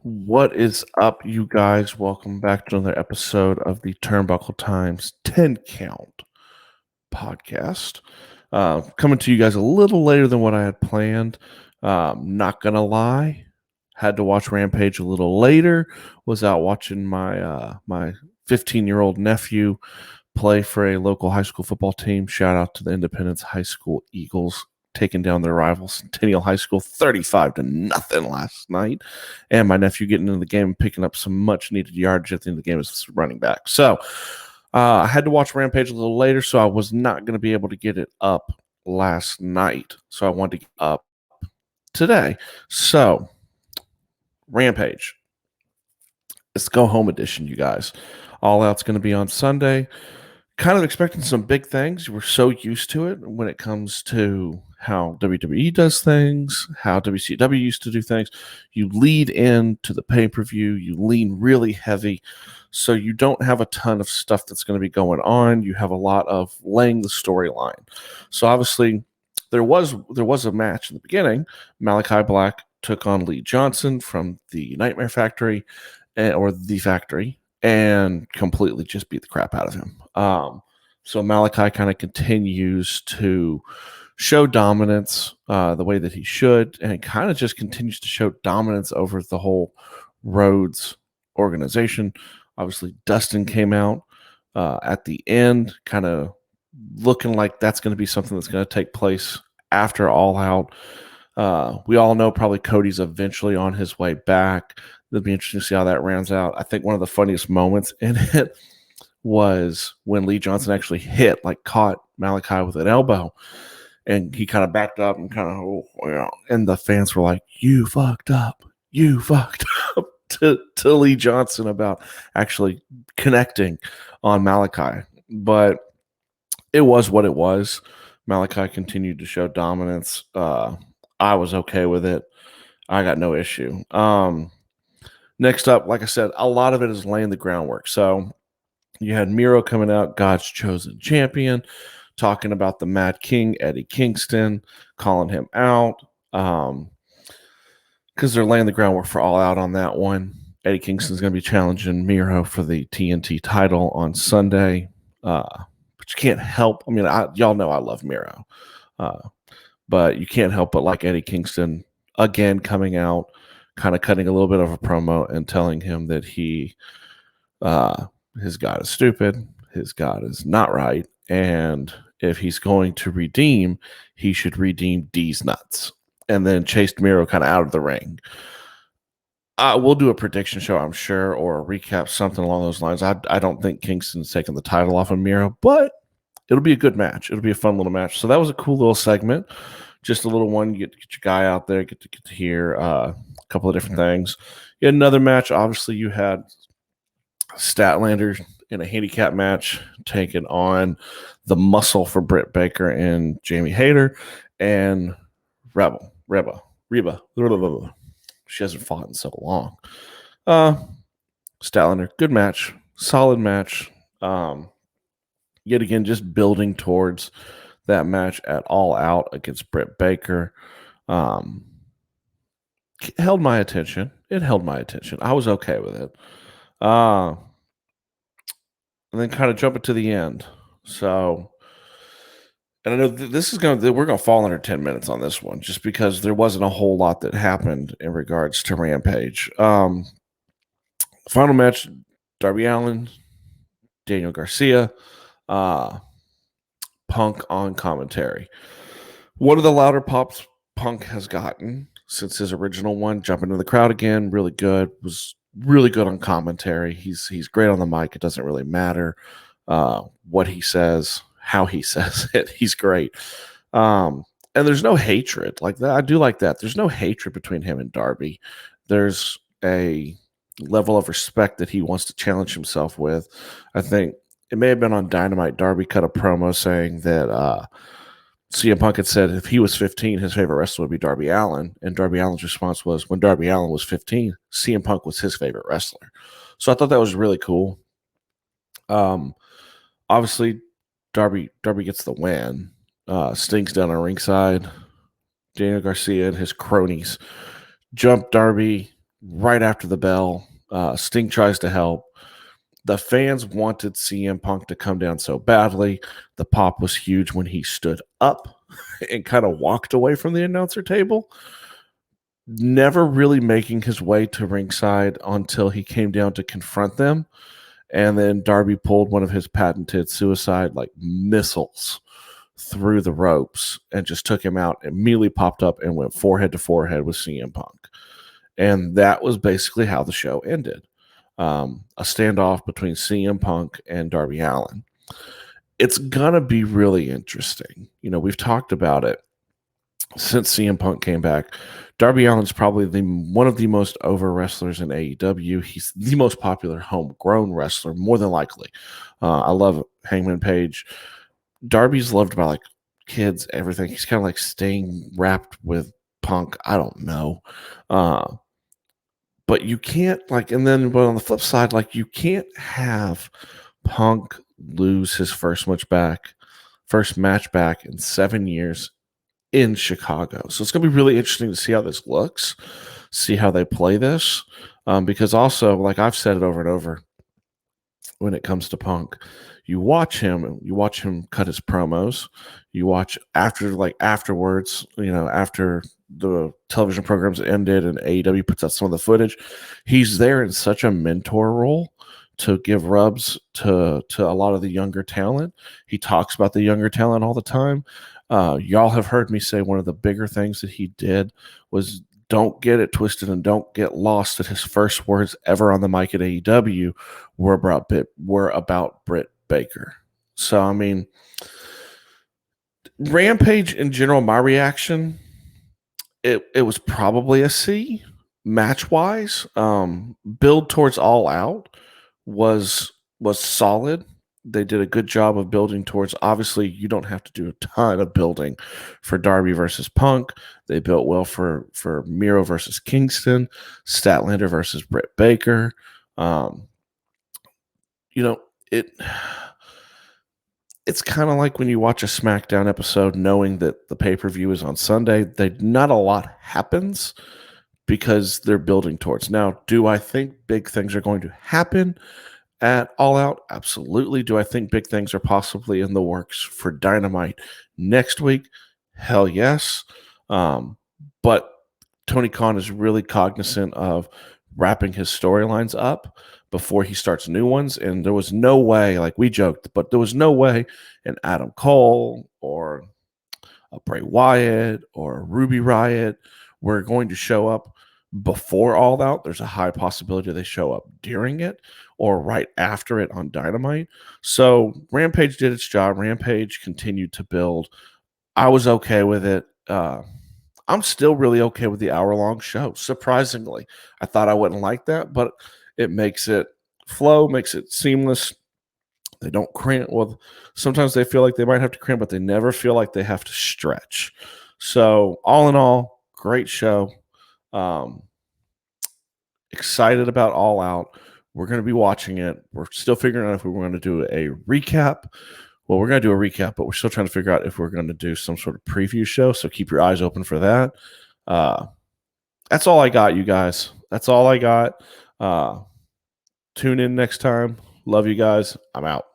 What is up, you guys? Welcome back to another episode of the Turnbuckle Times 10 Count podcast. Coming to you guys a little later than what I had planned. Not going to lie, had to watch Rampage a little later. Was out watching my 15-year-old nephew play for a local high school football team. Shout out to the Independence High School Eagles, taking down their rival Centennial High School 35-0 last night. And my nephew getting into the game and picking up some much needed yardage at the end of the game as running back. So I had to watch Rampage a little later, so I was not going to be able to get it up last night. So I wanted to get up today. So Rampage. It's go home edition, you guys. All Out's going to be on Sunday. Kind of expecting some big things. We're so used to it when it comes to how WWE does things, how WCW used to do things. You lead into the pay-per-view, you lean really heavy, so you don't have a ton of stuff that's going to be going on. You have a lot of laying the storyline. So obviously, there was a match in the beginning. Malachi Black took on Lee Johnson from the Nightmare Factory, or the Factory, and completely just beat the crap out of him. So Malachi kind of continues to show dominance the way that he should, and kind of just continues to show dominance over the whole Rhodes organization. Obviously, Dustin came out at the end, kind of looking like that's going to be something that's going to take place after All Out. We all know probably Cody's eventually on his way back. It'll be interesting to see how that rounds out. I think one of the funniest moments in it was when Lee Johnson actually caught Malachi with an elbow, and he kind of backed up and and the fans were like, you fucked up to Lee Johnson about actually connecting on Malachi. But it was what it was. Malachi continued to show dominance. I was okay with it. I got no issue. Next up, like I said, a lot of it is laying the groundwork. So you had Miro coming out, God's chosen champion, talking about the Mad King, Eddie Kingston, calling him out because they're laying the groundwork for All Out on that one. Eddie Kingston's going to be challenging Miro for the TNT title on Sunday. But you can't help. I mean, y'all know I love Miro. But you can't help but like Eddie Kingston again coming out, kind of cutting a little bit of a promo and telling him that his God is stupid, his God is not right, and if he's going to redeem, he should redeem D's nuts, and then chased Miro kind of out of the ring. We'll do a prediction show, I'm sure, or a recap, something along those lines. I don't think Kingston's taking the title off of Miro, but it'll be a good match. It'll be a fun little match. So that was a cool little segment. Just a little one. You get your guy out there, get to hear a couple of different things. You had another match. Obviously, you had Statlander in a handicap match taking on the Muscle for Britt Baker and Jamie Hayter, and Reba. She hasn't fought in so long. Statlander, good match, solid match. Yet again, just building towards that match at All Out against Britt Baker. Held my attention. It held my attention. I was okay with it. And then kind of jumping to the end. So, and I know we're going to fall under 10 minutes on this one just because there wasn't a whole lot that happened in regards to Rampage. Final match, Darby Allin, Daniel Garcia, Punk on commentary. One of the louder pops Punk has gotten since his original one, jumping into the crowd again, really good, was really good on commentary. He's great on the mic. It doesn't really matter what he says, how he says it. He's great. And there's no hatred like that. I do like that. There's no hatred between him and Darby. There's a level of respect that he wants to challenge himself with. I think it may have been on Dynamite. Darby cut a promo saying that CM Punk had said if he was 15, his favorite wrestler would be Darby Allin. And Darby Allin's response was, when Darby Allin was 15, CM Punk was his favorite wrestler. So I thought that was really cool. Obviously, Darby gets the win. Sting's down on ringside. Daniel Garcia and his cronies jump Darby, right after the bell. Sting tries to help. The fans wanted CM Punk to come down so badly. The pop was huge when he stood up and kind of walked away from the announcer table, never really making his way to ringside until he came down to confront them. And then Darby pulled one of his patented suicide like missiles through the ropes and just took him out, immediately popped up and went forehead to forehead with CM Punk. And that was basically how the show ended. A standoff between CM Punk and Darby Allin. It's going to be really interesting. You know, we've talked about it since CM Punk came back. Darby Allin's probably one of the most over wrestlers in AEW. He's the most popular homegrown wrestler, more than likely. I love Hangman Page. Darby's loved by like kids, everything. He's kind of like staying wrapped with Punk. I don't know. But you can't but on the flip side, like you can't have Punk lose his first match back in 7 years in Chicago. So it's going to be really interesting to see how this looks, see how they play this. Because also, like I've said it over and over, when it comes to Punk, you watch him cut his promos, you watch afterwards, after the television programs ended and AEW puts out some of the footage, he's there in such a mentor role to give rubs to a lot of the younger talent. He talks about the younger talent all the time. Y'all have heard me say one of the bigger things that he did was don't get it twisted and don't get lost that his first words ever on the mic at AEW were about Britt Baker. So, I mean, Rampage in general, my reaction, it was probably a C match-wise. Build towards All Out was solid. They did a good job of building towards. Obviously, you don't have to do a ton of building for Darby versus Punk. They built well for Miro versus Kingston, Statlander versus Britt Baker. It it's kind of like when you watch a SmackDown episode knowing that the pay-per-view is on Sunday. Not a lot happens because they're building towards. Now, do I think big things are going to happen at All Out? Absolutely. Do I think big things are possibly in the works for Dynamite next week? Hell yes. But Tony Khan is really cognizant of wrapping his storylines up before he starts new ones. And there was no way, like we joked, but there was no way an Adam Cole or a Bray Wyatt or a Ruby Riott were going to show up before All Out. There's a high possibility they show up during it or right after it on Dynamite. So Rampage did its job. Rampage continued to build. I was okay with it. I'm still really okay with the hour-long show, surprisingly. I thought I wouldn't like that, but it makes it flow, makes it seamless. They don't cramp. Well, sometimes they feel like they might have to cramp, but they never feel like they have to stretch. So all in all, great show. Excited about All Out. We're going to be watching it. We're still figuring out if we're going to do a recap. Well, we're going to do a recap, but we're still trying to figure out if we're going to do some sort of preview show. So keep your eyes open for that. That's all I got, you guys. That's all I got. Tune in next time. Love you guys. I'm out.